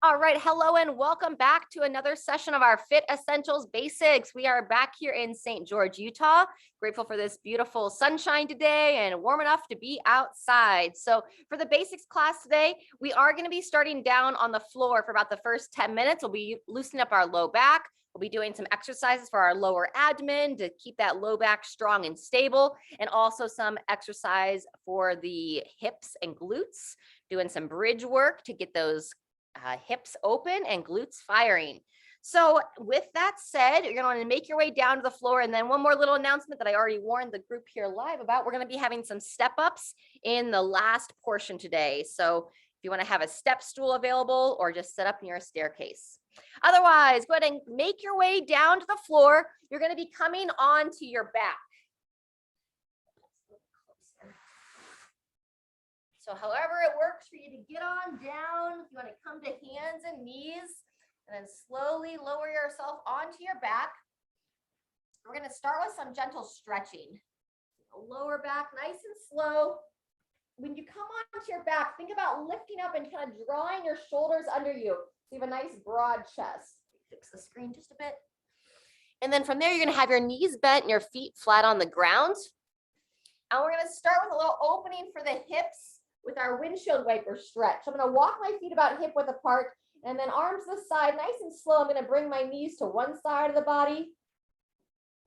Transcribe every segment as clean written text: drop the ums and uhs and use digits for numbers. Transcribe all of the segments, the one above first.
All right, hello and welcome back to another session of our Fit Essentials Basics. We are back here in St. George, Utah. Grateful for this beautiful sunshine today and warm enough to be outside. So for the basics class today, we are going to be starting down on the floor for about the first 10 minutes. We'll be loosening up our low back. We'll be doing some exercises for our lower abdomen to keep that low back strong and stable, and also some exercise for the hips and glutes, doing some bridge work to get those hips open and glutes firing. So with that said, you're going to make your way down to the floor. And then one more little announcement that I already warned the group here live about. We're going to be having some step ups in the last portion today. So if you want to have a step stool available or just set up near a staircase. Otherwise, go ahead and make your way down to the floor. You're going to be coming onto your back. So however it works for you to get on down, if you want to come to hands and knees and then slowly lower yourself onto your back. We're going to start with some gentle stretching. Lower back nice and slow. When you come onto your back, think about lifting up and kind of drawing your shoulders under you. So you have a nice broad chest. Fix the screen just a bit. And then from there, you're going to have your knees bent and your feet flat on the ground. And we're going to start with a little opening for the hips with our windshield wiper stretch. I'm going to walk my feet about hip width apart and then arms to the side, nice and slow. I'm going to bring my knees to one side of the body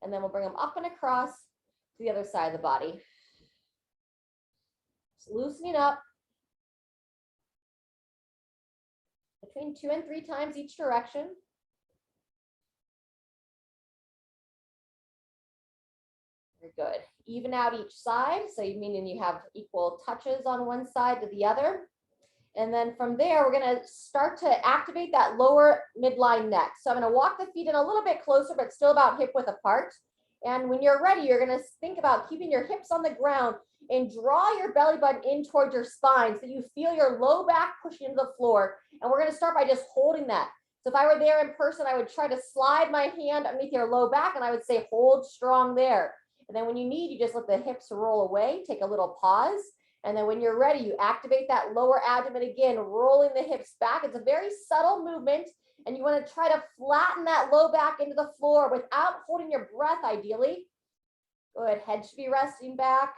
and then we'll bring them up and across to the other side of the body. Just loosening up between 2 and 3 times each direction. Very good. Even out each side, so you meaning you have equal touches on one side to the other. And then from there, we're going to start to activate that lower midline neck. So I'm going to walk the feet in a little bit closer, but still about hip width apart. And when you're ready, you're going to think about keeping your hips on the ground and draw your belly button in towards your spine so you feel your low back pushing into the floor. And we're going to start by just holding that. So if I were there in person, I would try to slide my hand underneath your low back and I would say, hold strong there. And then when you need, you just let the hips roll away, take a little pause. And then when you're ready, you activate that lower abdomen again, rolling the hips back. It's a very subtle movement. And you want to try to flatten that low back into the floor without holding your breath, ideally. Good. Head should be resting back.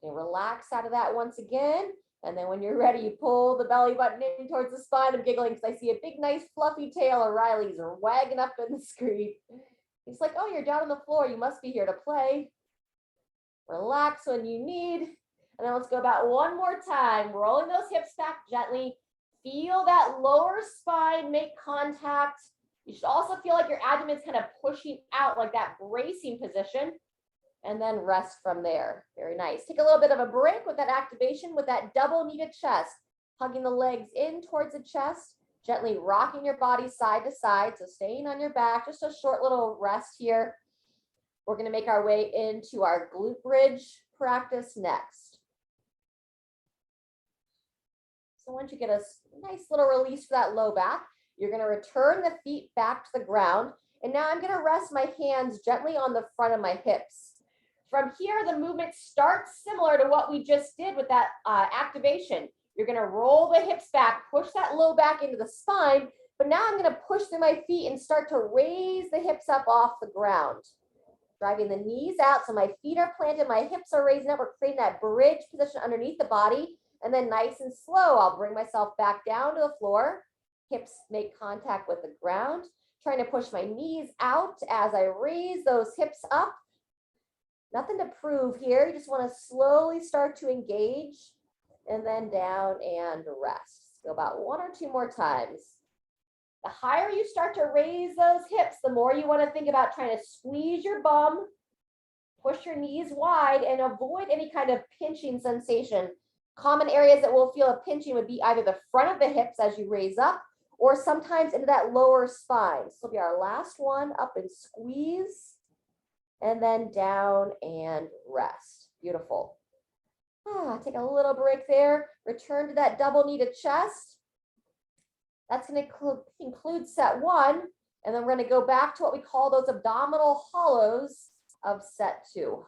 And relax out of that once again. And then when you're ready, you pull the belly button in towards the spine. I'm giggling because I see a big, nice, fluffy tail of Riley's wagging up in the screen. It's like, oh, you're down on the floor. You must be here to play. Relax when you need. And then let's go about one more time. Rolling those hips back gently. Feel that lower spine make contact. You should also feel like your abdomen's kind of pushing out like that bracing position. And then rest from there. Very nice. Take a little bit of a break with that activation with that double kneaded chest. Hugging the legs in towards the chest. Gently rocking your body side to side. So staying on your back, just a short little rest here. We're going to make our way into our glute bridge practice next. So once you get a nice little release for that low back, you're going to return the feet back to the ground. And now I'm going to rest my hands gently on the front of my hips. From here, the movement starts similar to what we just did with that activation. You're going to roll the hips back, push that low back into the spine, but now I'm going to push through my feet and start to raise the hips up off the ground. Driving the knees out so my feet are planted, my hips are raising up. We're creating that bridge position underneath the body. And then nice and slow, I'll bring myself back down to the floor. Hips make contact with the ground. Trying to push my knees out as I raise those hips up. Nothing to prove here. You just want to slowly start to engage. And then down and rest. Go about 1 or 2 more times. The higher you start to raise those hips, the more you want to think about trying to squeeze your bum, push your knees wide, and avoid any kind of pinching sensation. Common areas that will feel a pinching would be either the front of the hips as you raise up, or sometimes into that lower spine. This will be our last one. Up and squeeze, and then down and rest. Beautiful. Take a little break there. Return to that double kneaded chest. That's going to include set 1. And then we're going to go back to what we call those abdominal hollows of set 2.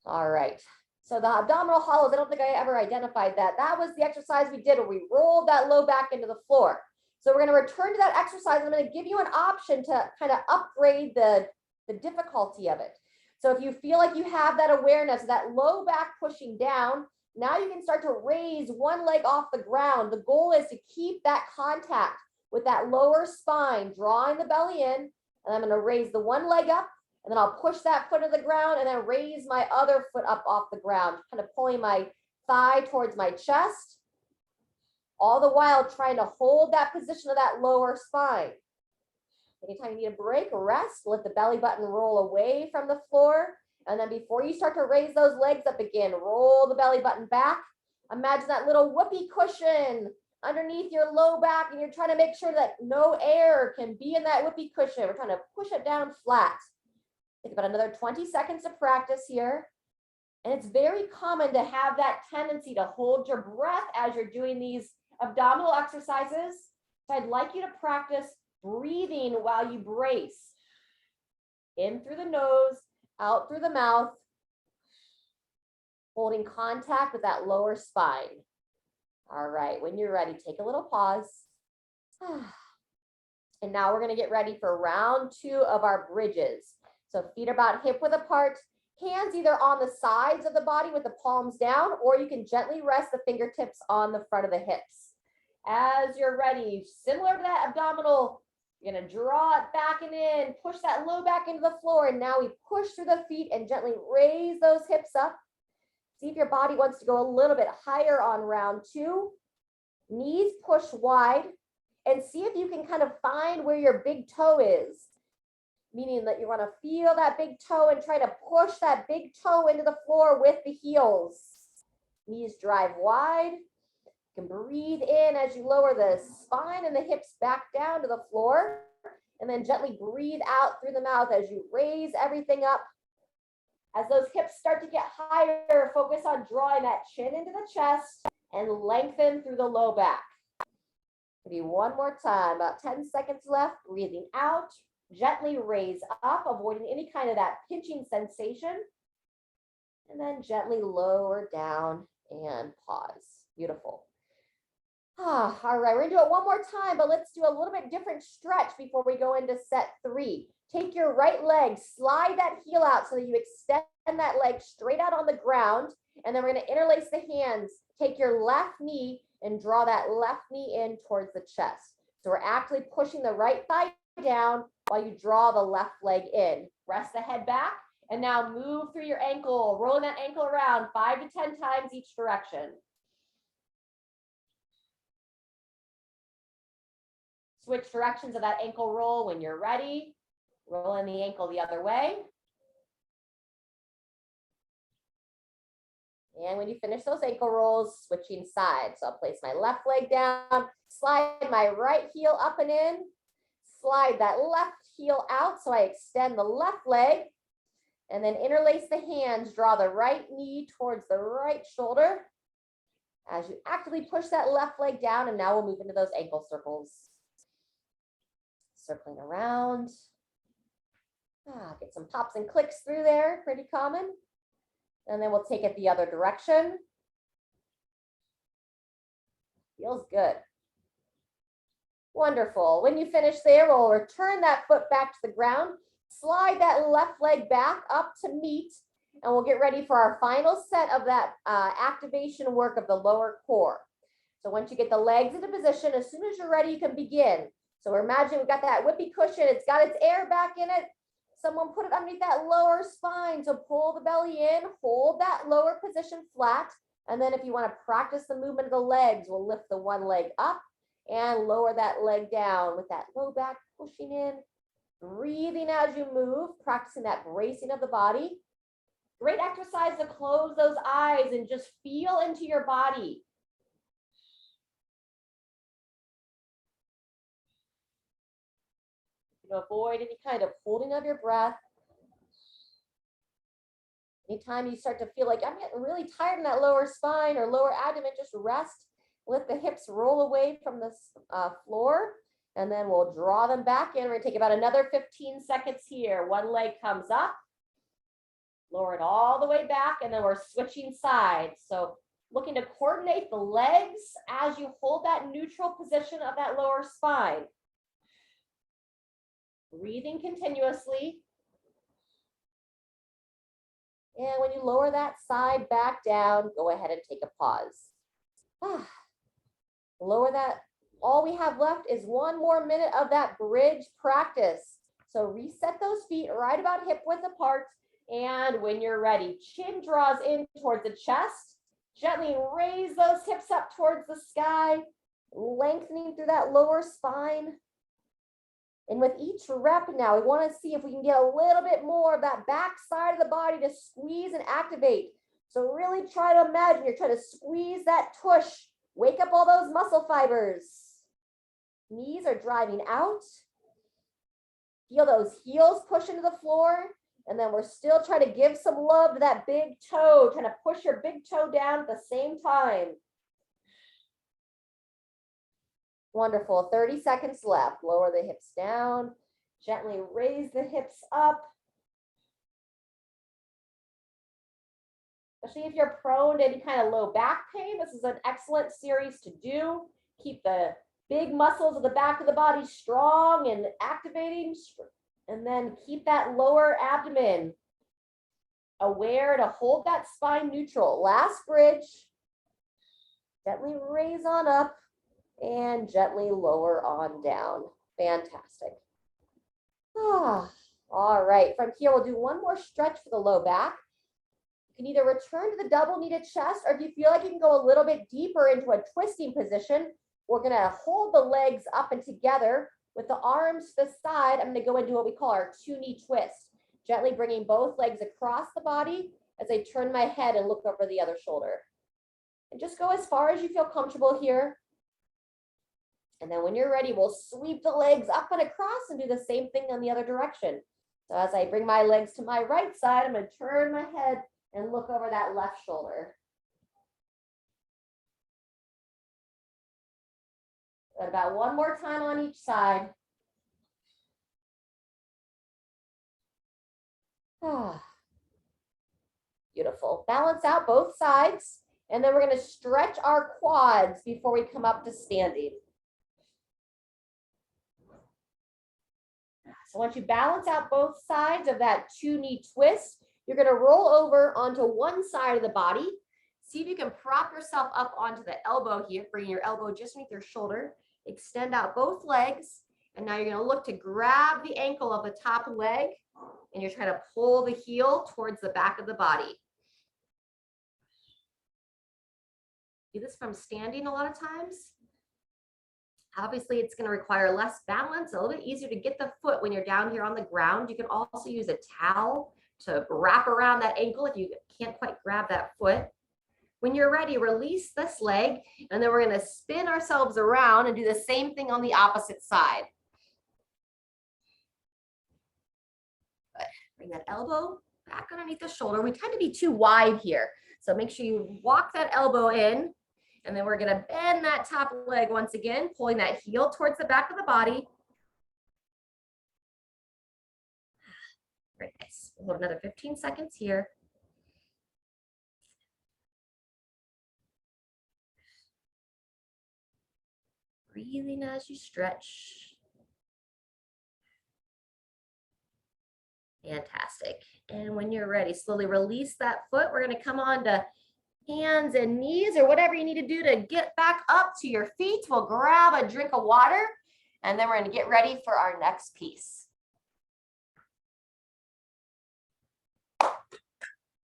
All right. So the abdominal hollows, I don't think I ever identified that. That was the exercise we did where we rolled that low back into the floor. So we're going to return to that exercise. I'm going to give you an option to kind of upgrade the difficulty of it. So if you feel like you have that awareness, that low back pushing down, now you can start to raise one leg off the ground. The goal is to keep that contact with that lower spine, drawing the belly in, and I'm going to raise the one leg up, and then I'll push that foot to the ground and then raise my other foot up off the ground, kind of pulling my thigh towards my chest, all the while trying to hold that position of that lower spine. Anytime you need a break, rest, let the belly button roll away from the floor. And then before you start to raise those legs up again, roll the belly button back. Imagine that little whoopee cushion underneath your low back, and you're trying to make sure that no air can be in that whoopee cushion. We're trying to push it down flat. Think about another 20 seconds of practice here. And it's very common to have that tendency to hold your breath as you're doing these abdominal exercises. So I'd like you to practice breathing while you brace. In through the nose, out through the mouth, holding contact with that lower spine. All right, when you're ready, take a little pause. And now we're going to get ready for round 2 of our bridges. So feet are about hip width apart, hands either on the sides of the body with the palms down, or you can gently rest the fingertips on the front of the hips. As you're ready, similar to that abdominal, you're going to draw it back and in, push that low back into the floor, and now we push through the feet and gently raise those hips up. See if your body wants to go a little bit higher on round 2. Knees push wide, and see if you can kind of find where your big toe is, meaning that you want to feel that big toe and try to push that big toe into the floor with the heels. Knees drive wide. You can breathe in as you lower the spine and the hips back down to the floor, and then gently breathe out through the mouth as you raise everything up. As those hips start to get higher, focus on drawing that chin into the chest and lengthen through the low back. Maybe one more time, about 10 seconds left. Breathing out, gently raise up, avoiding any kind of that pinching sensation. And then gently lower down and pause. Beautiful. All right, we're gonna do it one more time, but let's do a little bit different stretch before we go into set 3. Take your right leg, slide that heel out so that you extend that leg straight out on the ground. And then we're going to interlace the hands. Take your left knee and draw that left knee in towards the chest. So we're actually pushing the right thigh down while you draw the left leg in. Rest the head back. And now move through your ankle, rolling that ankle around 5 to 10 times each direction. Switch directions of that ankle roll when you're ready. Rolling the ankle the other way. And when you finish those ankle rolls, switching sides. So I'll place my left leg down, slide my right heel up and in, slide that left heel out so I extend the left leg, and then interlace the hands, draw the right knee towards the right shoulder as you actively push that left leg down, and now we'll move into those ankle circles. Circling around. Get some pops and clicks through there, pretty common. And then we'll take it the other direction. Feels good. Wonderful. When you finish there, we'll return that foot back to the ground, slide that left leg back up to meet, and we'll get ready for our final set of that activation work of the lower core. So once you get the legs into position, as soon as you're ready, you can begin. So imagine we've got that whoopee cushion. It's got its air back in it. Someone put it underneath that lower spine. So pull the belly in, hold that lower position flat. And then if you want to practice the movement of the legs, we'll lift the one leg up and lower that leg down with that low back pushing in. Breathing as you move, practicing that bracing of the body. Great exercise to close those eyes and just feel into your body. Avoid any kind of holding of your breath. Anytime you start to feel like I'm getting really tired in that lower spine or lower abdomen, just rest. Let the hips roll away from the floor, and then we'll draw them back in. We're going to take about another 15 seconds here. One leg comes up, Lower it all the way back, and then we're switching sides. So looking to coordinate the legs as you hold that neutral position of that lower spine. Breathing continuously. And when you lower that side back down, go ahead and take a pause. Lower that. All we have left is one more minute of that bridge practice. So reset those feet right about hip width apart. And when you're ready, chin draws in towards the chest. Gently raise those hips up towards the sky, lengthening through that lower spine. And with each rep now, we want to see if we can get a little bit more of that back side of the body to squeeze and activate. So really try to imagine you're trying to squeeze that tush. Wake up all those muscle fibers. Knees are driving out. Feel those heels push into the floor. And then we're still trying to give some love to that big toe, trying to push your big toe down at the same time. Wonderful. 30 seconds left. Lower the hips down. Gently raise the hips up. Especially if you're prone to any kind of low back pain, this is an excellent series to do. Keep the big muscles of the back of the body strong and activating. And then keep that lower abdomen aware to hold that spine neutral. Last bridge. Gently raise on up and gently lower on down. Fantastic. All right, from here, we'll do one more stretch for the low back. You can either return to the double kneaded chest, or if you feel like you can go a little bit deeper into a twisting position, we're gonna hold the legs up and together. With the arms to the side, I'm going to go into what we call our two-knee twist. Gently bringing both legs across the body as I turn my head and look over the other shoulder. And just go as far as you feel comfortable here. And then when you're ready, we'll sweep the legs up and across and do the same thing on the other direction. So as I bring my legs to my right side, I'm going to turn my head and look over that left shoulder. And about one more time on each side. Beautiful. Balance out both sides. And then we're going to stretch our quads before we come up to standing. So once you balance out both sides of that two-knee twist, you're going to roll over onto one side of the body. See if you can prop yourself up onto the elbow here, bringing your elbow just underneath your shoulder. Extend out both legs, and now you're going to look to grab the ankle of the top leg, and you're trying to pull the heel towards the back of the body. Do this from standing a lot of times. Obviously, it's going to require less balance, a little bit easier to get the foot when you're down here on the ground. You can also use a towel to wrap around that ankle if you can't quite grab that foot. When you're ready, release this leg, and then we're going to spin ourselves around and do the same thing on the opposite side. Good. Bring that elbow back underneath the shoulder. We tend to be too wide here, so make sure you walk that elbow in, and then we're going to bend that top leg once again, pulling that heel towards the back of the body. Very nice. We'll hold another 15 seconds here. Breathing as you stretch. Fantastic. And when you're ready, slowly release that foot. We're going to come on to hands and knees or whatever you need to do to get back up to your feet. We'll grab a drink of water, and then we're going to get ready for our next piece.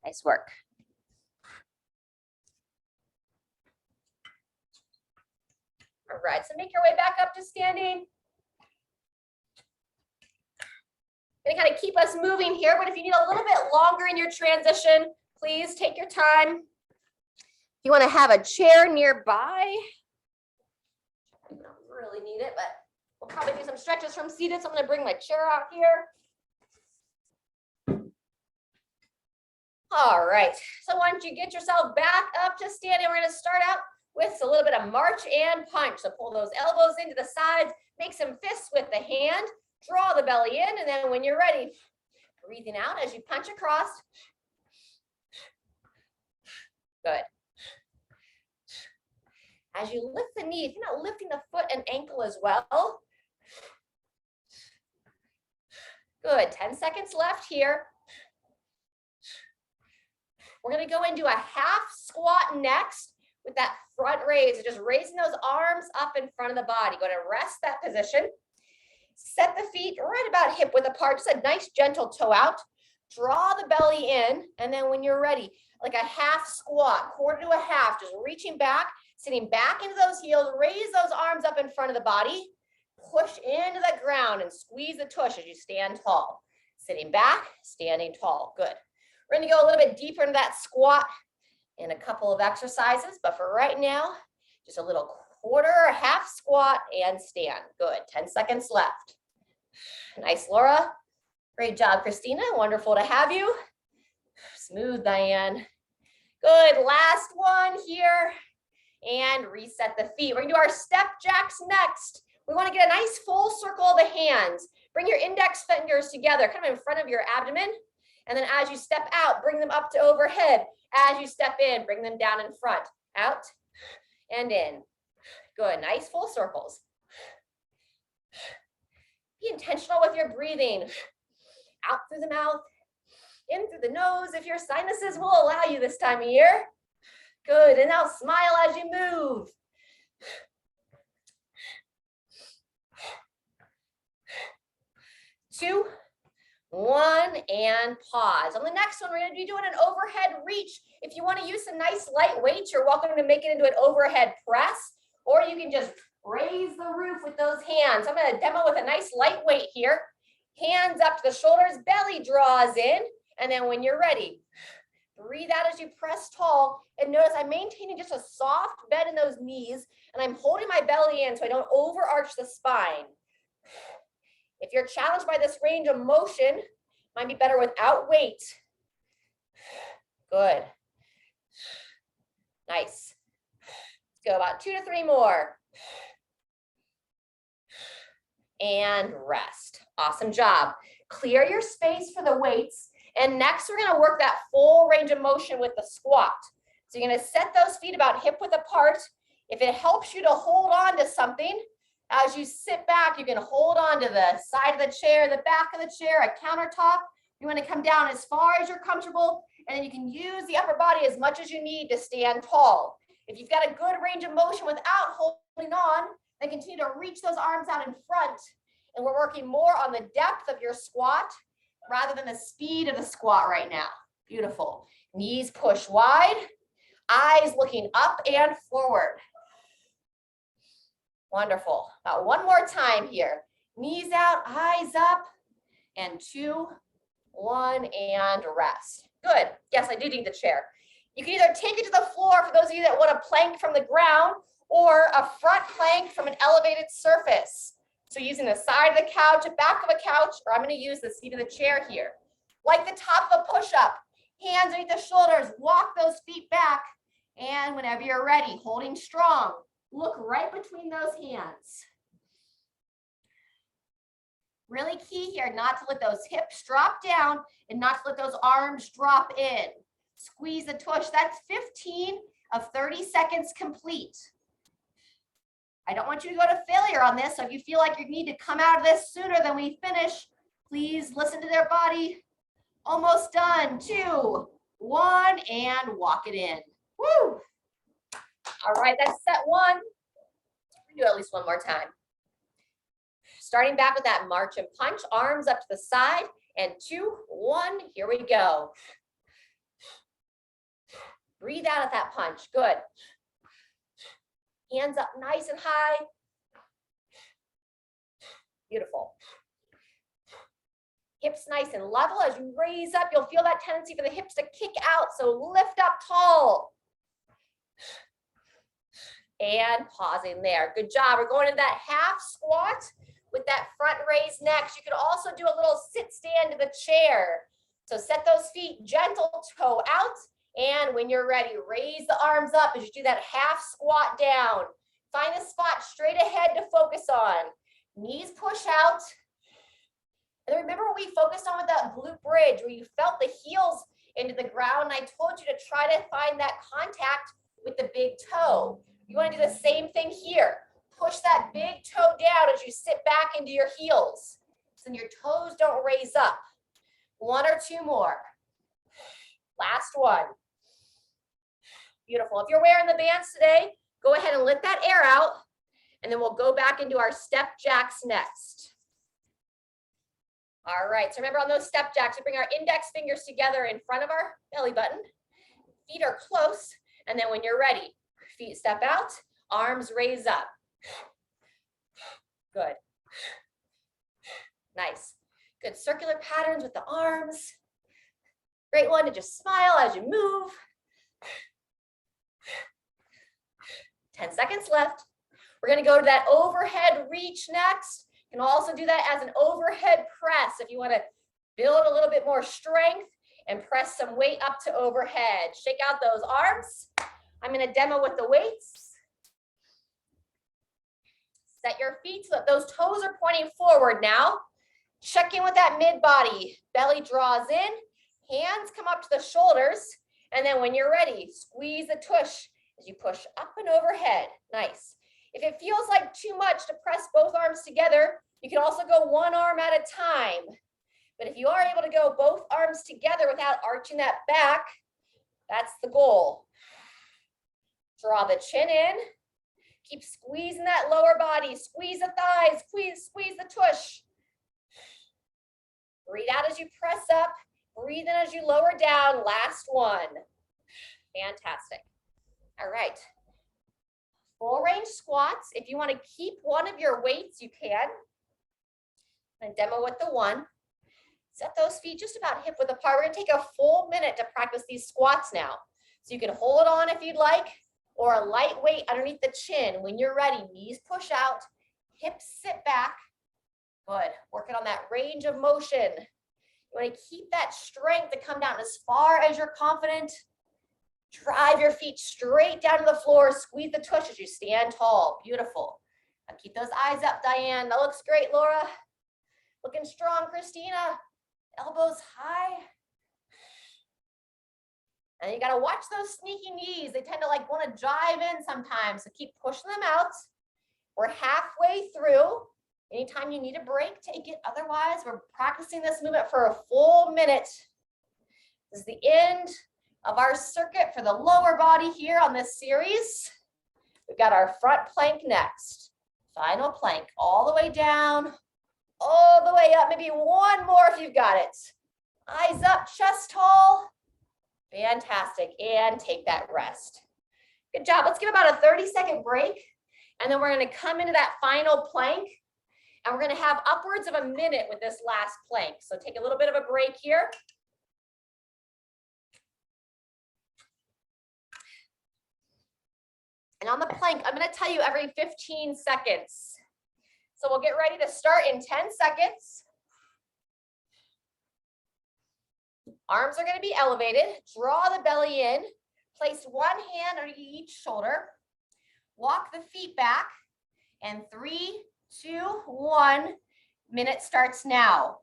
Nice work. All right, so make your way back up to standing. Gonna kind of keep us moving here, but if you need a little bit longer in your transition, please take your time. If you want to have a chair nearby, I don't really need it, but we'll probably do some stretches from seated, so I'm gonna bring my chair out here. All right, so once you get yourself back up to standing, we're gonna start out with a little bit of march and punch. So pull those elbows into the sides, make some fists with the hand, draw the belly in, and then when you're ready, breathing out as you punch across. Good. As you lift the knee, if you're not lifting the foot and ankle as well. Good, 10 seconds left here. We're gonna go into a half squat next with that front raise, just raising those arms up in front of the body. Go to rest that position. Set the feet right about hip width apart, just a nice gentle toe out. Draw the belly in, and then when you're ready, like a half squat, quarter to a half, just reaching back, sitting back into those heels, raise those arms up in front of the body, push into the ground and squeeze the tush as you stand tall. Sitting back, standing tall, good. We're gonna go a little bit deeper into that squat in a couple of exercises, but for right now, just a little quarter or half squat and stand. Good, 10 seconds left. Nice, Laura. Great job, Christina. Wonderful to have you. Smooth, Diane. Good, last one here. And reset the feet. We're gonna do our step jacks next. We wanna get a nice full circle of the hands. Bring your index fingers together, kind of in front of your abdomen. And then as you step out, bring them up to overhead. As you step in, bring them down in front. Out and in. Good, nice full circles. Be intentional with your breathing. Out through the mouth, in through the nose if your sinuses will allow you this time of year. Good, and now smile as you move. Two, one, and pause. On the next one, we're gonna be doing an overhead reach. If you wanna use some nice light weights, you're welcome to make it into an overhead press, or you can just raise the roof with those hands. I'm gonna demo with a nice light weight here. Hands up to the shoulders, belly draws in, and then when you're ready, breathe out as you press tall, and notice I'm maintaining just a soft bend in those knees, and I'm holding my belly in so I don't overarch the spine. If you're challenged by this range of motion, might be better without weight. Good. Nice. Let's go about 2 to 3 more. And rest. Awesome job. Clear your space for the weights. And next, we're gonna work that full range of motion with the squat. So you're gonna set those feet about hip width apart. If it helps you to hold on to something, as you sit back, you can hold on to the side of the chair, the back of the chair, a countertop. You wanna come down as far as you're comfortable, and then you can use the upper body as much as you need to stand tall. If you've got a good range of motion without holding on, then continue to reach those arms out in front. And we're working more on the depth of your squat rather than the speed of the squat right now. Beautiful. Knees push wide, eyes looking up and forward. Wonderful. About one more time here. Knees out, eyes up, and 2, 1, and rest. Good. Yes, I do need the chair. You can either take it to the floor for those of you that want a plank from the ground, or a front plank from an elevated surface. So using the side of the couch, the back of a couch, or I'm going to use the seat of the chair here. Like the top of a push-up, hands underneath the shoulders, walk those feet back, and whenever you're ready, holding strong, look right between those hands. Really key here not to let those hips drop down and not to let those arms drop in. Squeeze the tush. That's 15 of 30 seconds complete. I don't want you to go to failure on this, so if you feel like you need to come out of this sooner than we finish, please listen to their body. Almost done. 2, 1, and walk it in. Woo! All right, that's set 1. We do at least one more time. Starting back with that march and punch, arms up to the side, and 2, 1, here we go. Breathe out at that punch. Good. Hands up nice and high. Beautiful. Hips nice and level. As you raise up, you'll feel that tendency for the hips to kick out. So lift up tall. And pausing there. Good job. We're going into that half squat with that front raise next. You can also do a little sit stand to the chair. So set those feet gentle, toe out. And when you're ready, raise the arms up as you do that half squat down. Find a spot straight ahead to focus on. Knees push out. And then remember what we focused on with that glute bridge, where you felt the heels into the ground. And I told you to try to find that contact with the big toe. You want to do the same thing here. Push that big toe down as you sit back into your heels. So your toes don't raise up. 1 or 2 more. Last one. Beautiful. If you're wearing the bands today, go ahead and let that air out, and then we'll go back into our step jacks next. All right, so remember on those step jacks, we bring our index fingers together in front of our belly button. Feet are close, and then when you're ready, feet step out, arms raise up. Good. Nice. Good circular patterns with the arms. Great one to just smile as you move. 10 seconds left. We're going to go to that overhead reach next. You can also do that as an overhead press if you want to build a little bit more strength and press some weight up to overhead. Shake out those arms. I'm going to demo with the weights. Set your feet so that those toes are pointing forward now. Check in with that mid body. Belly draws in, hands come up to the shoulders, and then when you're ready, squeeze the tush as you push up and overhead. Nice. If it feels like too much to press both arms together, you can also go one arm at a time. But if you are able to go both arms together without arching that back, that's the goal. Draw the chin in. Keep squeezing that lower body. Squeeze the thighs. Squeeze the tush. Breathe out as you press up. Breathe in as you lower down. Last one. Fantastic. All right. Full range squats. If you want to keep one of your weights, you can. And demo with the one. Set those feet just about hip width apart. We're going to take a full minute to practice these squats now. So you can hold on if you'd like, or a light weight underneath the chin. When you're ready, knees push out, hips sit back. Good. Working on that range of motion. You want to keep that strength to come down as far as you're confident. Drive your feet straight down to the floor. Squeeze the tush as you stand tall. Beautiful. Now keep those eyes up, Diane. That looks great, Laura. Looking strong, Christina. Elbows high. And you got to watch those sneaky knees. They tend to want to jive in sometimes. So keep pushing them out. We're halfway through. Anytime you need a break, take it. Otherwise, we're practicing this movement for a full minute. This is the end of our circuit for the lower body here on this series. We've got our front plank next. Final plank all the way down, all the way up. Maybe one more if you've got it. Eyes up, chest tall. Fantastic. And take that rest. Good job. Let's give about a 30-second break. And then we're going to come into that final plank. And we're going to have upwards of a minute with this last plank. So take a little bit of a break here. And on the plank, I'm going to tell you every 15 seconds. So we'll get ready to start in 10 seconds. Arms are going to be elevated. Draw the belly in. Place one hand under each shoulder. Walk the feet back. And 3, 2, 1. Minute starts now.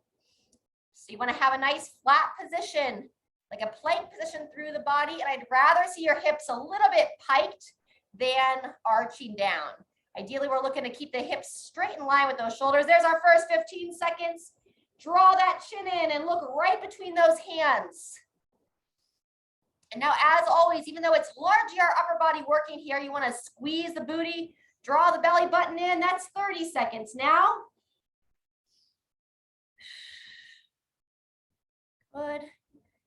So you want to have a nice flat position, like a plank position through the body. And I'd rather see your hips a little bit piked than arching down. Ideally, we're looking to keep the hips straight in line with those shoulders. There's our first 15 seconds. Draw that chin in and look right between those hands. And now, as always, even though it's largely our upper body working here, you want to squeeze the booty, draw the belly button in. That's 30 seconds now. Good.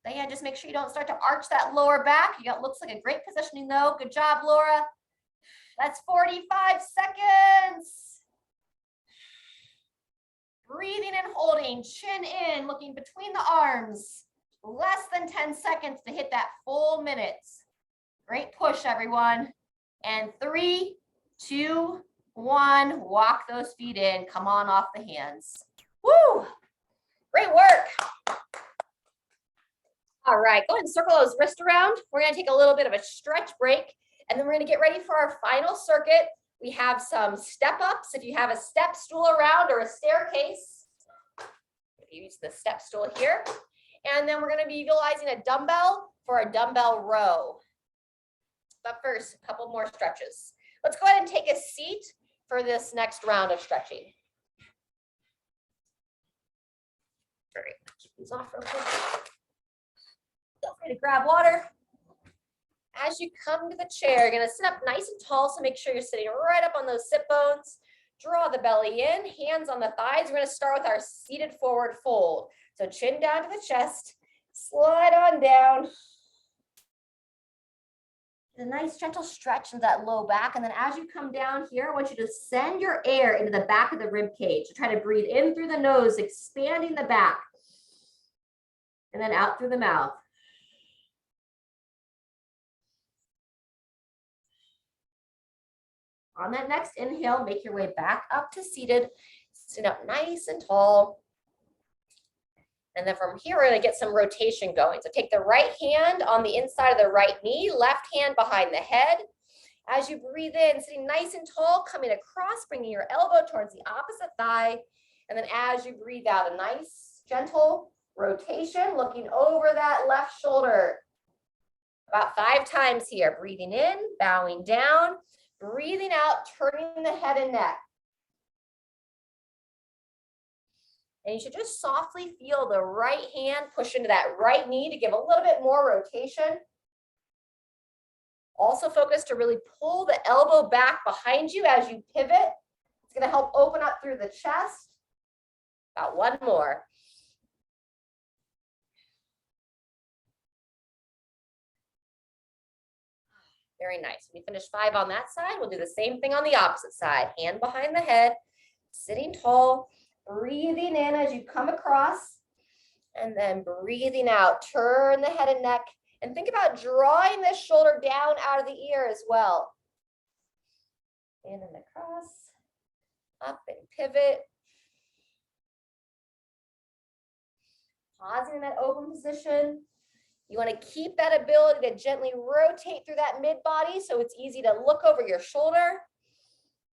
Diane, just make sure you don't start to arch that lower back. You got, looks like a great positioning though. Good job, Laura. That's 45 seconds. Breathing and holding, chin in, looking between the arms. Less than 10 seconds to hit that full minute. Great push, everyone. And 3, 2, 1, walk those feet in. Come on off the hands. Woo! Great work. All right, go ahead and circle those wrists around. We're going to take a little bit of a stretch break, and then we're going to get ready for our final circuit. We have some step ups. If you have a step stool around or a staircase, use the step stool here. And then we're going to be utilizing a dumbbell for a dumbbell row. But first, a couple more stretches. Let's go ahead and take a seat for this next round of stretching. All right, keep these off real quick. Feel free to grab water. As you come to the chair, you're going to sit up nice and tall, so make sure you're sitting right up on those sit bones. Draw the belly in, hands on the thighs. We're going to start with our seated forward fold. So chin down to the chest, slide on down. A nice gentle stretch into that low back. And then as you come down here, I want you to send your air into the back of the rib cage. So try to breathe in through the nose, expanding the back. And then out through the mouth. On that next inhale, make your way back up to seated. Sit up nice and tall. And then from here, we're going to get some rotation going. So take the right hand on the inside of the right knee, left hand behind the head. As you breathe in, sitting nice and tall, coming across, bringing your elbow towards the opposite thigh. And then as you breathe out, a nice, gentle rotation, looking over that left shoulder. About 5 times here. Breathing in, bowing down, breathing out, turning the head and neck. And you should just softly feel the right hand push into that right knee to give a little bit more rotation. Also focus to really pull the elbow back behind you as you pivot. It's going to help open up through the chest. About 1 more. Very nice. We finished 5 on that side. We'll do the same thing on the opposite side. Hand behind the head, sitting tall. Breathing in as you come across, and then breathing out. Turn the head and neck, and think about drawing this shoulder down out of the ear as well. In and across, up and pivot. Pausing in that open position. You want to keep that ability to gently rotate through that mid body so it's easy to look over your shoulder.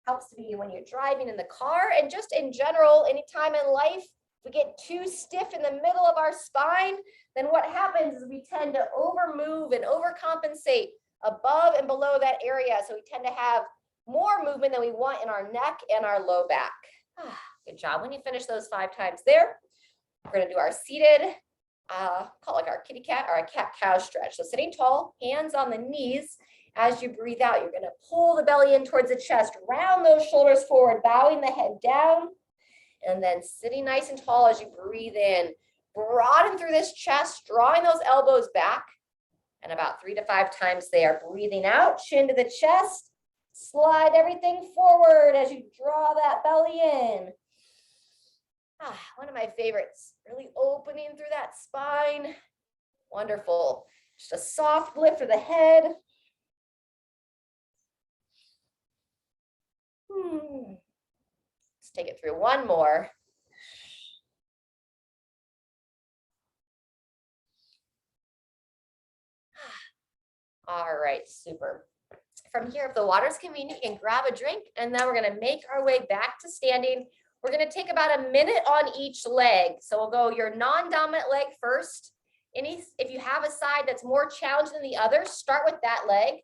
Helps to be when you're driving in the car, and just in general, anytime in life, we get too stiff in the middle of our spine, then what happens is we tend to overmove and overcompensate above and below that area. So we tend to have more movement than we want in our neck and our low back. Good job. When you finish those 5 times there, we're going to do our seated, call it like our kitty cat or a cat-cow stretch. So sitting tall, hands on the knees. As you breathe out, you're going to pull the belly in towards the chest, round those shoulders forward, bowing the head down, and then sitting nice and tall as you breathe in. Broaden through this chest, drawing those elbows back, and about 3 to 5 times there. Breathing out, chin to the chest, slide everything forward as you draw that belly in. One of my favorites, really opening through that spine. Wonderful. Just a soft lift of the head. Let's take it through 1 more. All right, super. From here, if the water's convenient, you can grab a drink, and then we're going to make our way back to standing. We're going to take about a minute on each leg. So we'll go your non-dominant leg first. If you have a side that's more challenged than the other, start with that leg.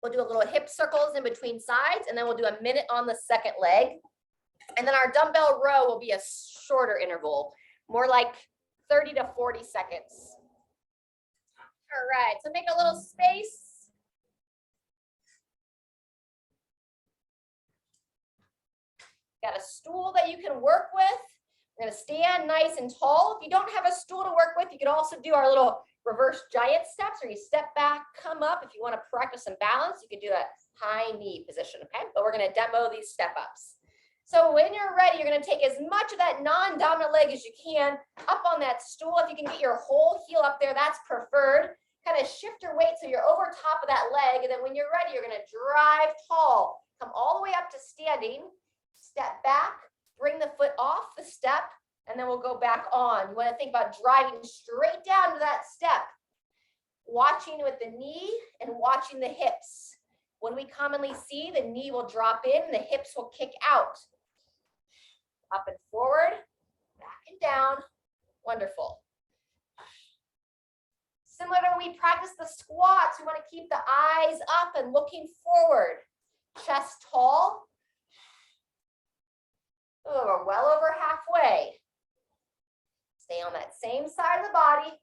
We'll do a little hip circles in between sides, and then we'll do a minute on the second leg. And then our dumbbell row will be a shorter interval, more like 30 to 40 seconds. All right, so make a little space. Got a stool that you can work with. We're going to stand nice and tall. If you don't have a stool to work with, you can also do our little reverse giant steps, where you step back, come up. If you want to practice some balance, you can do a high knee position, okay? But we're going to demo these step ups. So when you're ready, you're going to take as much of that non-dominant leg as you can up on that stool. If you can get your whole heel up there, that's preferred. Kind of shift your weight so you're over top of that leg. And then when you're ready, you're going to drive tall. Come all the way up to standing. Step back, bring the foot off the step, and then we'll go back on. You want to think about driving straight down to that step, watching with the knee and watching the hips. When we commonly see, the knee will drop in and the hips will kick out. Up and forward, back and down, Wonderful. Similar to when we practice the squats, we want to keep the eyes up and looking forward. Chest tall. Oh, we're well over halfway. Stay on that same side of the body.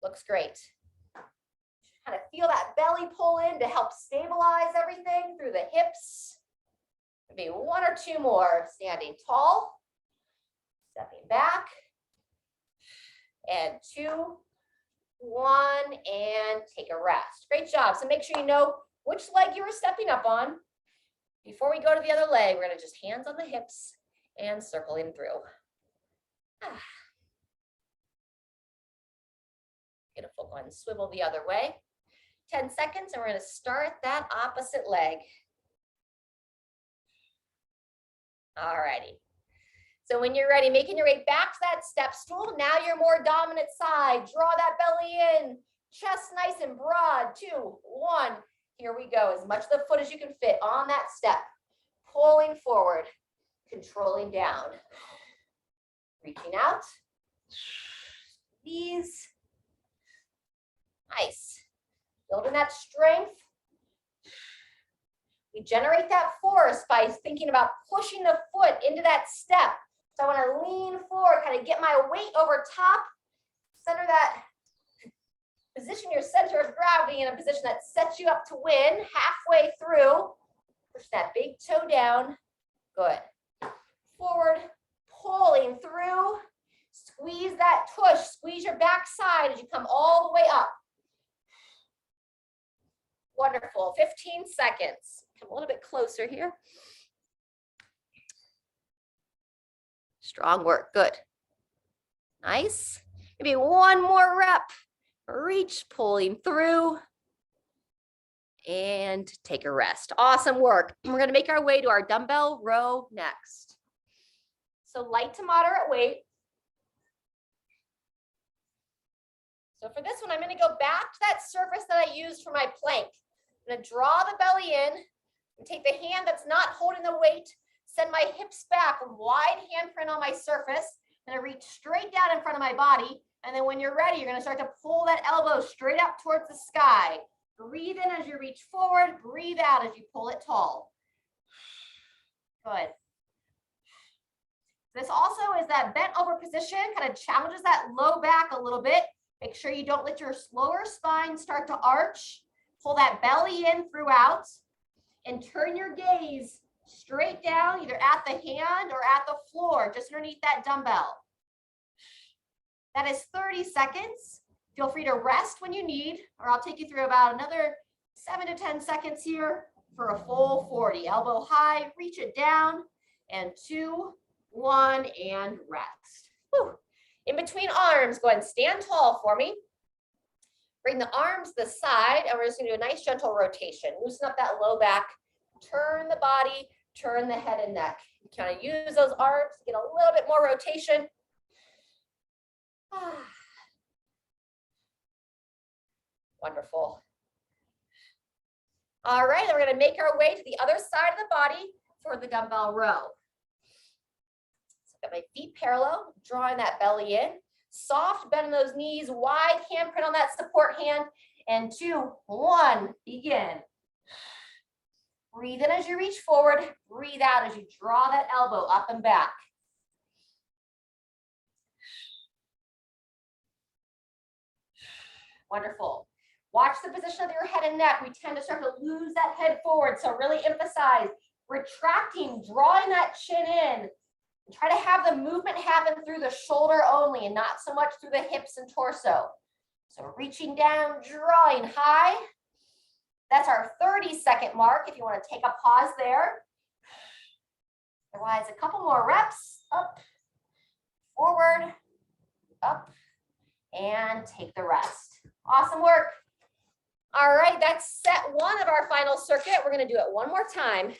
Looks great. Kind of feel that belly pull in to help stabilize everything through the hips. Maybe one or two more. Standing tall, stepping back, and 2, 1, and take a rest. Great job. So make sure you know which leg you were stepping up on. Before we go to the other leg, we're going to just hands on the hips and circling through. Beautiful. Go ahead and swivel the other way. 10 seconds, and we're going to start that opposite leg. All righty. So when you're ready, making your way back to that step stool, now your more dominant side. Draw that belly in, chest nice and broad. 2, 1. Here we go. As much of the foot as you can fit on that step. Pulling forward, controlling down. Reaching out. Squeeze. Nice. Building that strength. We generate that force by thinking about pushing the foot into that step. So I want to lean forward, kind of get my weight over top, center that, position your center of gravity in a position that sets you up to win halfway through. Push that big toe down. Good. Forward, pulling through. Squeeze that tush. Squeeze your back side as you come all the way up. Wonderful. 15 seconds. Come a little bit closer here. Strong work. Good. Nice. Maybe one more rep. Reach, pulling through. And take a rest. Awesome work. We're going to make our way to our dumbbell row next. So light to moderate weight. So for this one, I'm going to go back to that surface that I used for my plank. I'm going to draw the belly in and take the hand that's not holding the weight, send my hips back, wide handprint on my surface, and I reach straight down in front of my body. And then when you're ready, you're going to start to pull that elbow straight up towards the sky. Breathe in as you reach forward, breathe out as you pull it tall. Good. This also is that bent over position, kind of challenges that low back a little bit. Make sure you don't let your lower spine start to arch. Pull that belly in throughout and turn your gaze straight down, either at the hand or at the floor, just underneath that dumbbell. That is 30 seconds. Feel free to rest when you need, or I'll take you through about another 7 to 10 seconds here for a full 40. Elbow high, reach it down, and 2, 1, and rest. Whew. In between arms, go ahead and stand tall for me. Bring the arms to the side, and we're just going to do a nice gentle rotation. Loosen up that low back, turn the body, turn the head and neck. You kind of use those arms to get a little bit more rotation. Wonderful. All right, then we're going to make our way to the other side of the body for the dumbbell row. So I've got my feet parallel, drawing that belly in. Soft bend in those knees, wide handprint on that support hand. And 2, 1, begin. Breathe in as you reach forward. Breathe out as you draw that elbow up and back. Wonderful. Watch the position of your head and neck. We tend to start to lose that head forward. So really emphasize retracting, drawing that chin in. And try to have the movement happen through the shoulder only and not so much through the hips and torso. So reaching down, drawing high. That's our 30-second mark if you want to take a pause there. Otherwise, a couple more reps. Up, forward, up, and take the rest. Awesome work. All right, that's set 1 of our final circuit. We're going to do it one more time.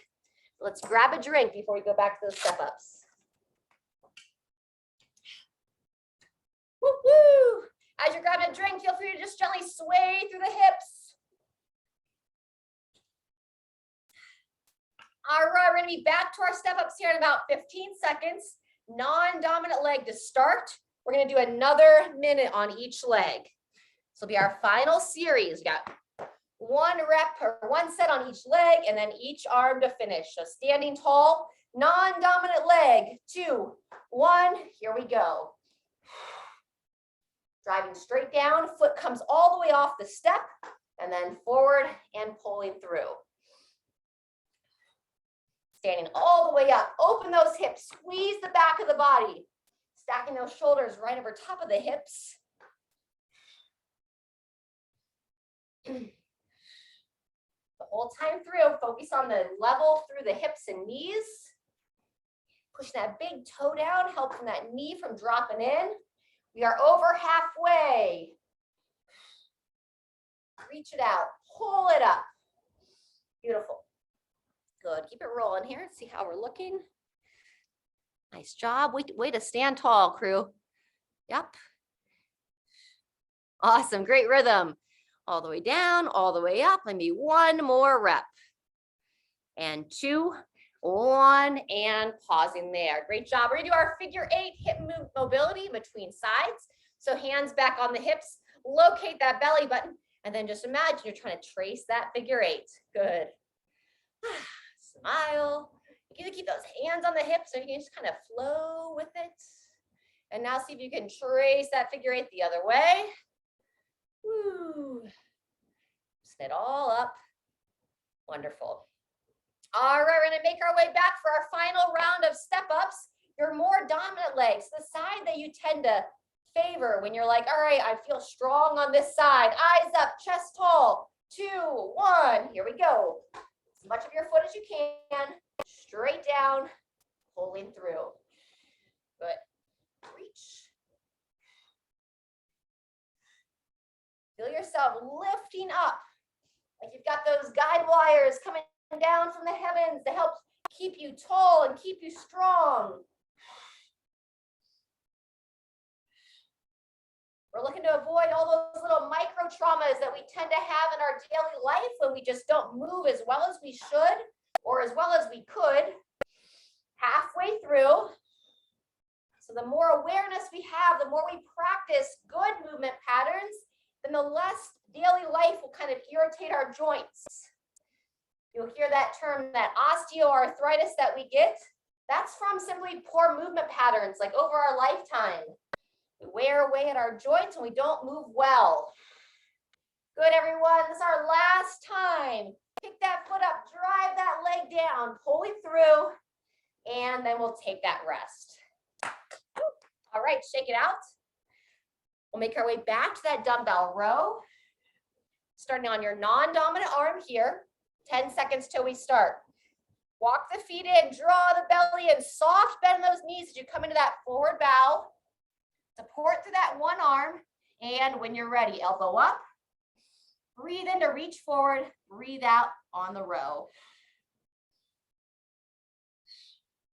Let's grab a drink before we go back to the step-ups. Woo-hoo! As you're grabbing a drink, feel free to just gently sway through the hips. All right, we're going to be back to our step-ups here in about 15 seconds. non-dominant leg to start. We're going to do another minute on each leg. This will be our final series. We got 1 rep or 1 set on each leg, and then each arm to finish. So standing tall, non-dominant leg, 2, 1, here we go. Driving straight down, foot comes all the way off the step, and then forward and pulling through. Standing all the way up, open those hips, squeeze the back of the body, stacking those shoulders right over top of the hips. The whole time through, focus on the level through the hips and knees. Push that big toe down, helping that knee from dropping in. We are over halfway. Reach it out, pull it up. Beautiful. Good, keep it rolling here. See how we're looking. Nice job. Way to stand tall, crew. Yep. Awesome, great rhythm. All the way down, all the way up. Maybe 1 more rep. And 2, 1, and pausing there. Great job. We're gonna do our figure 8 hip mobility between sides. So hands back on the hips, locate that belly button, and then just imagine you're trying to trace that figure 8. Good. Smile. You can keep those hands on the hips so you can just kind of flow with it. And now see if you can trace that figure 8 the other way. Woo. Loosen it all up. Wonderful. All right, we're going to make our way back for our final round of step-ups. Your more dominant legs, the side that you tend to favor when you're like, all right, I feel strong on this side. Eyes up, chest tall. 2, 1, here we go. As much of your foot as you can, straight down, pulling through. Good. Reach. Feel yourself lifting up, like you've got those guide wires coming down from the heavens to help keep you tall and keep you strong. We're looking to avoid all those little micro traumas that we tend to have in our daily life when we just don't move as well as we should or as well as we could. Halfway through. So the more awareness we have, the more we practice good movement patterns, then the less daily life will kind of irritate our joints. You'll hear that term, that osteoarthritis that we get. That's from simply poor movement patterns, like over our lifetime. We wear away at our joints and we don't move well. Good, everyone. This is our last time. Pick that foot up, drive that leg down, pull it through, and then we'll take that rest. All right, shake it out. We'll make our way back to that dumbbell row. Starting on your non-dominant arm here. 10 seconds till we start. Walk the feet in, draw the belly in, soft bend those knees as you come into that forward bow. Support through that one arm, and when you're ready, elbow up. Breathe in to reach forward, breathe out on the row.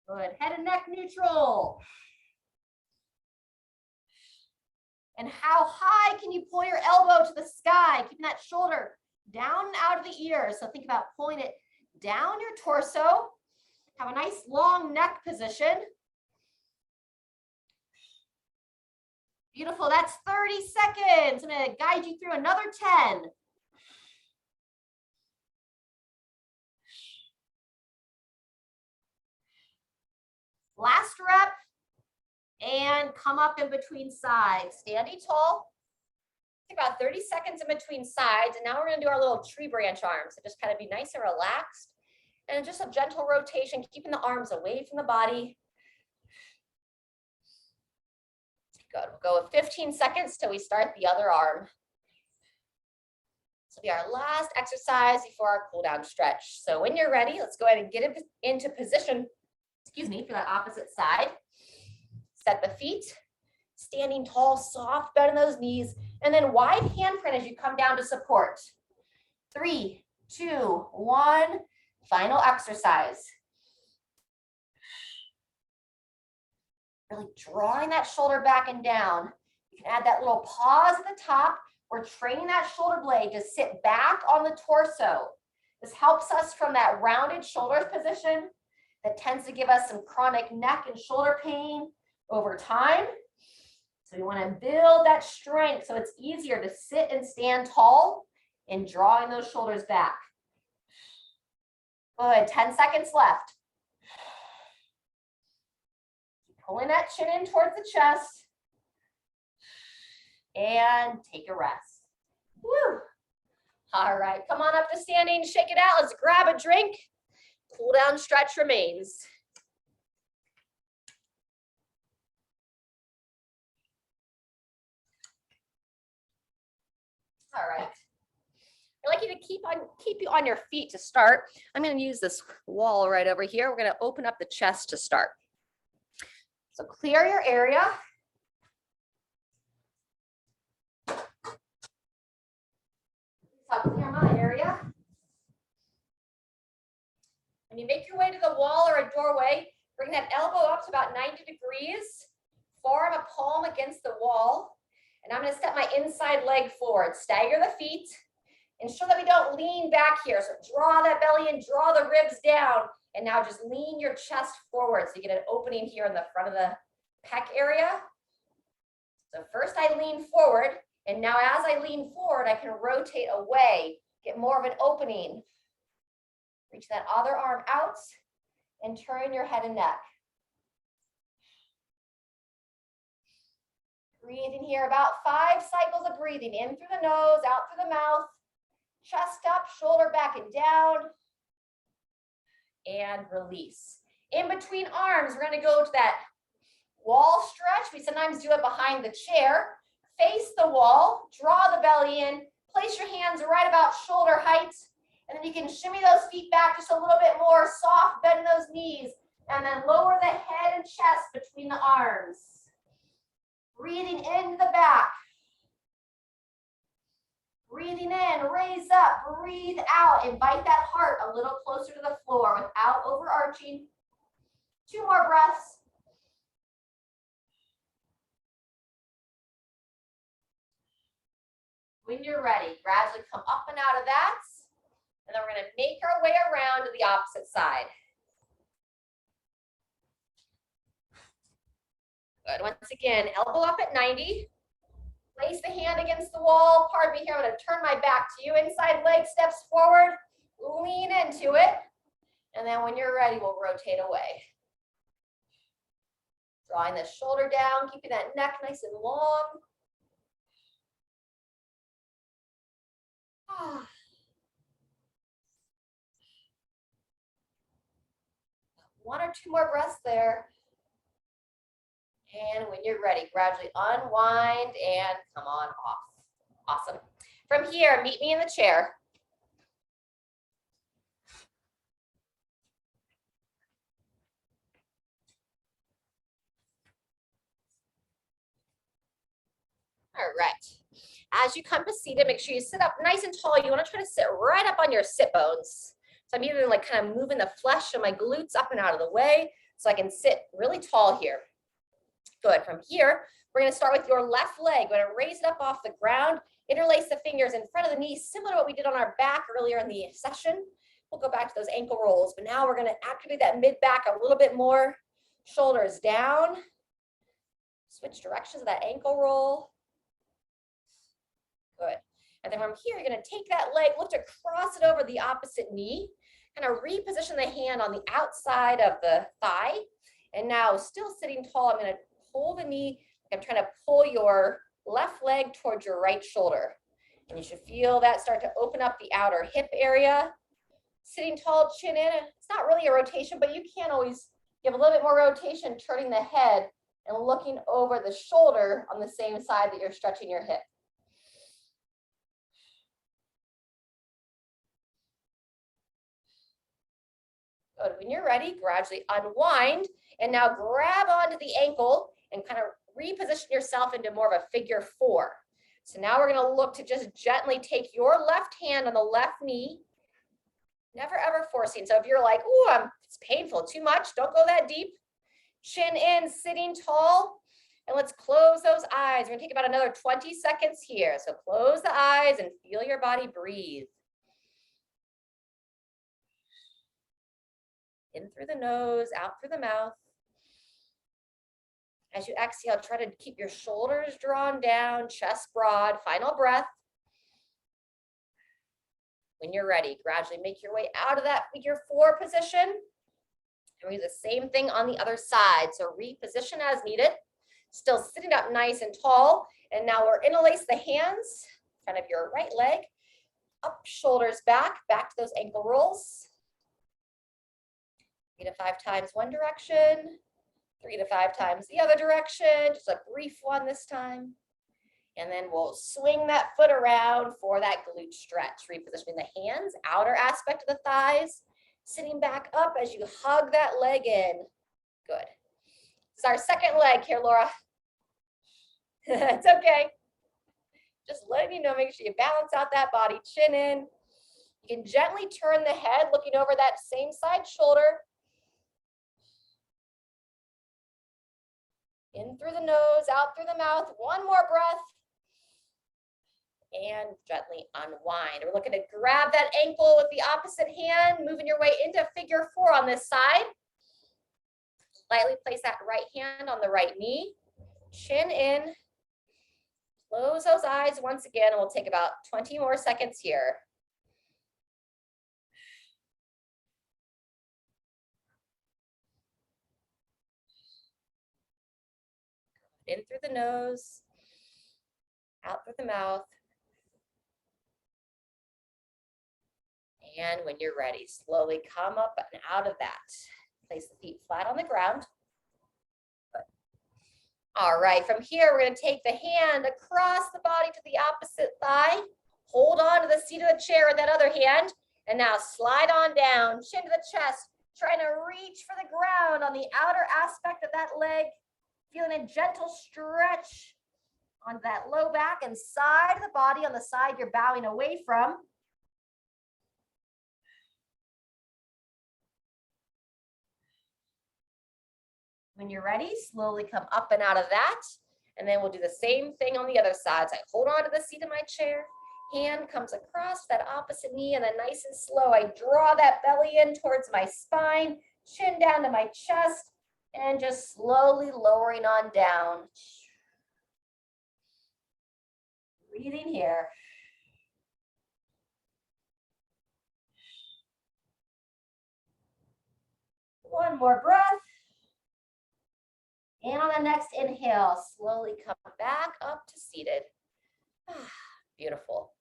Good, head and neck neutral. And how high can you pull your elbow to the sky, keeping that shoulder down and out of the ear. So think about pulling it down your torso. Have a nice long neck position. Beautiful, that's 30 seconds. I'm gonna guide you through another 10. Last rep, and come up in between sides. Standing tall. Take about 30 seconds in between sides, and now we're gonna do our little tree branch arms. So just kind of be nice and relaxed, and just a gentle rotation, keeping the arms away from the body. Good, we'll go with 15 seconds till we start the other arm. This will be our last exercise before our cool down stretch. So when you're ready, let's go ahead and get into position, for that opposite side. Set the feet, standing tall, soft bend in those knees, and then wide handprint as you come down to support. 3, 2, 1, final exercise. Really drawing that shoulder back and down. You can add that little pause at the top. We're training that shoulder blade to sit back on the torso. This helps us from that rounded shoulders position, that tends to give us some chronic neck and shoulder pain over time. So we want to build that strength so it's easier to sit and stand tall and drawing those shoulders back. Good, 10 seconds left. Keep pulling that chin in towards the chest. And take a rest. Woo. All right, come on up to standing, shake it out. Let's grab a drink. Cool down stretch remains. All right. I'd like you to keep you on your feet to start. I'm going to use this wall right over here. We're going to open up the chest to start. So clear your area. I'll clear my area. When you make your way to the wall or a doorway, bring that elbow up to about 90 degrees. Forearm a palm against the wall. And I'm going to step my inside leg forward. Stagger the feet. Ensure that we don't lean back here. So draw that belly in, draw the ribs down. And now just lean your chest forward so you get an opening here in the front of the pec area. So first I lean forward. And now as I lean forward, I can rotate away, get more of an opening. Reach that other arm out and turn your head and neck. Breathing here, about 5 cycles of breathing, in through the nose, out through the mouth. Chest up, shoulder back and down. And release. In between arms, we're going to go to that wall stretch. We sometimes do it behind the chair. Face the wall, draw the belly in, place your hands right about shoulder height, and then you can shimmy those feet back just a little bit more, soft, bend those knees, and then lower the head and chest between the arms. Breathing into the back. Breathing in, raise up, breathe out, invite that heart a little closer to the floor without overarching. 2 more breaths. When you're ready, gradually come up and out of that. And then we're going to make our way around to the opposite side. Good. Once again, elbow up at 90. Place the hand against the wall. Pardon me here. I'm going to turn my back to you. Inside leg steps forward. Lean into it. And then when you're ready, we'll rotate away. Drawing the shoulder down, keeping that neck nice and long. 1 or 2 more breaths there. And when you're ready, gradually unwind and come on off. Awesome. From here, meet me in the chair. All right. As you come to seated, make sure you sit up nice and tall. You want to try to sit right up on your sit bones. So I'm even like kind of moving the flesh of my glutes up and out of the way so I can sit really tall here. Good. From here, we're going to start with your left leg. We're going to raise it up off the ground, interlace the fingers in front of the knee, similar to what we did on our back earlier in the session. We'll go back to those ankle rolls, but now we're going to activate that mid back a little bit more. Shoulders down. Switch directions of that ankle roll. Good. And then from here, you're going to take that leg, look to cross it over the opposite knee, kind of reposition the hand on the outside of the thigh. And now still sitting tall, I'm going to pull the knee. I'm trying to pull your left leg towards your right shoulder. And you should feel that start to open up the outer hip area. Sitting tall, chin in. It's not really a rotation, but you can always give a little bit more rotation, turning the head and looking over the shoulder on the same side that you're stretching your hip. Good. When you're ready, gradually unwind and now grab onto the ankle and kind of reposition yourself into more of a figure 4. So now we're going to look to just gently take your left hand on the left knee, never ever forcing. So if you're like, ooh, it's painful, too much, don't go that deep. Chin in, sitting tall, and let's close those eyes. We're going to take about another 20 seconds here. So close the eyes and feel your body breathe. In through the nose, out through the mouth. As you exhale, try to keep your shoulders drawn down, chest broad. Final breath. When you're ready, gradually make your way out of that figure 4 position. And we do the same thing on the other side. So reposition as needed. Still sitting up nice and tall. And now we're interlace the hands in front of your right leg. Up, shoulders back, back to those ankle rolls. 3 to 5 times one direction. 3 to 5 times the other direction. Just a brief one this time. And then we'll swing that foot around for that glute stretch. Repositioning the hands, outer aspect of the thighs. Sitting back up as you hug that leg in. Good. It's our second leg here, Laura. It's okay. Just letting you know, make sure you balance out that body, chin in. You can gently turn the head, looking over that same side shoulder. In through the nose, out through the mouth. One more breath. And gently unwind. We're looking to grab that ankle with the opposite hand, moving your way into figure 4 on this side. Lightly place that right hand on the right knee. Chin in. Close those eyes once again, and we'll take about 20 more seconds here. In through the nose, out through the mouth. And when you're ready, slowly come up and out of that. Place the feet flat on the ground. Good. All right, from here, we're going to take the hand across the body to the opposite thigh. Hold on to the seat of the chair with that other hand. And now slide on down, chin to the chest, trying to reach for the ground on the outer aspect of that leg. Feeling a gentle stretch on that low back and side of the body on the side you're bowing away from. When you're ready, slowly come up and out of that. And then we'll do the same thing on the other side. So I hold on to the seat of my chair. Hand comes across that opposite knee, and then nice and slow, I draw that belly in towards my spine, chin down to my chest, and just slowly lowering on down. Breathing here. One more breath. And on the next inhale, slowly come back up to seated. Beautiful.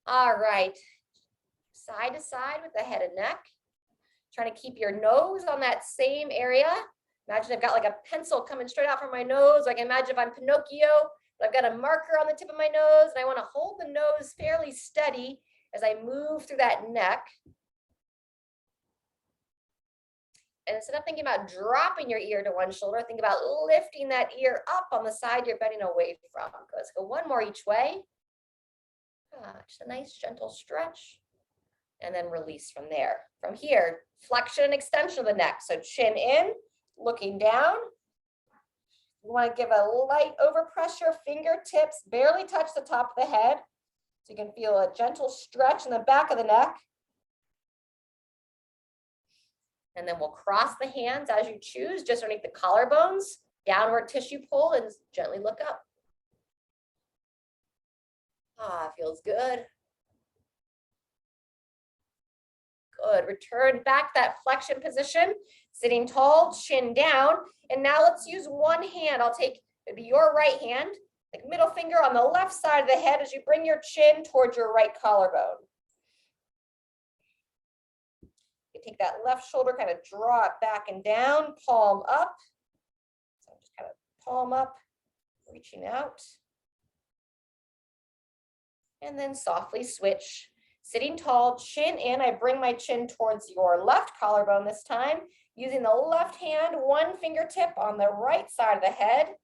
All right. Side to side with the head and neck. Trying to keep your nose on that same area. Imagine I've got like a pencil coming straight out from my nose. I can imagine if I'm Pinocchio, but I've got a marker on the tip of my nose, and I want to hold the nose fairly steady as I move through that neck. And instead of thinking about dropping your ear to one shoulder, think about lifting that ear up on the side you're bending away from. Let's go one more each way. Just a nice gentle stretch. And then release from there. From here, flexion and extension of the neck. So chin in, looking down. You want to give a light overpressure, fingertips barely touch the top of the head. So you can feel a gentle stretch in the back of the neck. And then we'll cross the hands as you choose, just underneath the collarbones, downward tissue pull, and gently look up. Feels good. Good. Return back that flexion position, sitting tall, chin down. And now let's use one hand. I'll take maybe your right hand, like middle finger on the left side of the head as you bring your chin towards your right collarbone. You take that left shoulder, kind of draw it back and down, palm up. So just kind of palm up, reaching out. And then softly switch. Sitting tall, chin in. I bring my chin towards your left collarbone this time, using the left hand, one fingertip on the right side of the head.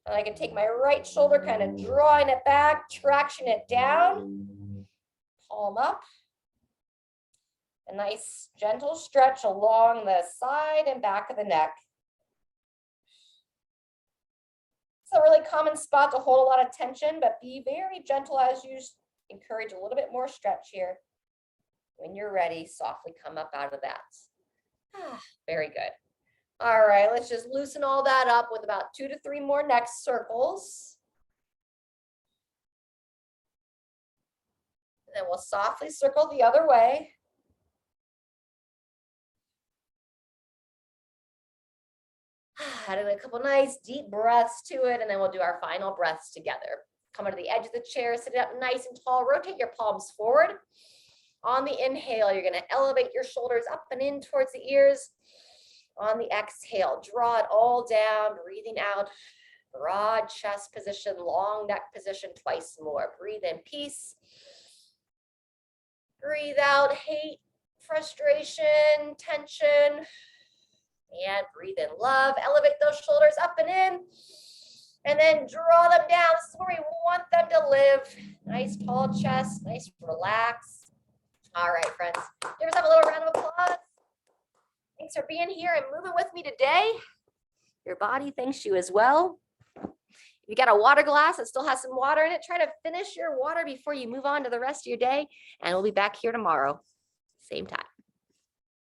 And I can take my right shoulder, kind of drawing it back, traction it down, palm up. A nice gentle stretch along the side and back of the neck. It's a really common spot to hold a lot of tension, but be very gentle as you encourage a little bit more stretch here. When you're ready, softly come up out of that. Very good. All right, let's just loosen all that up with about 2 to 3 more neck circles. And then we'll softly circle the other way. Adding a couple nice deep breaths to it, and then we'll do our final breaths together. Come to the edge of the chair, sit up nice and tall, rotate your palms forward. On the inhale, you're gonna elevate your shoulders up and in towards the ears. On the exhale, draw it all down, breathing out, broad chest position, long neck position, twice more. Breathe in peace. Breathe out hate, frustration, tension. And breathe in love. Elevate those shoulders up and in. And then draw them down. This is where we want them to live. Nice tall chest, nice relax. All right, friends. Give yourself a little round of applause. Thanks for being here and moving with me today. Your body thanks you as well. If you got a water glass that still has some water in it, try to finish your water before you move on to the rest of your day. And we'll be back here tomorrow, same time.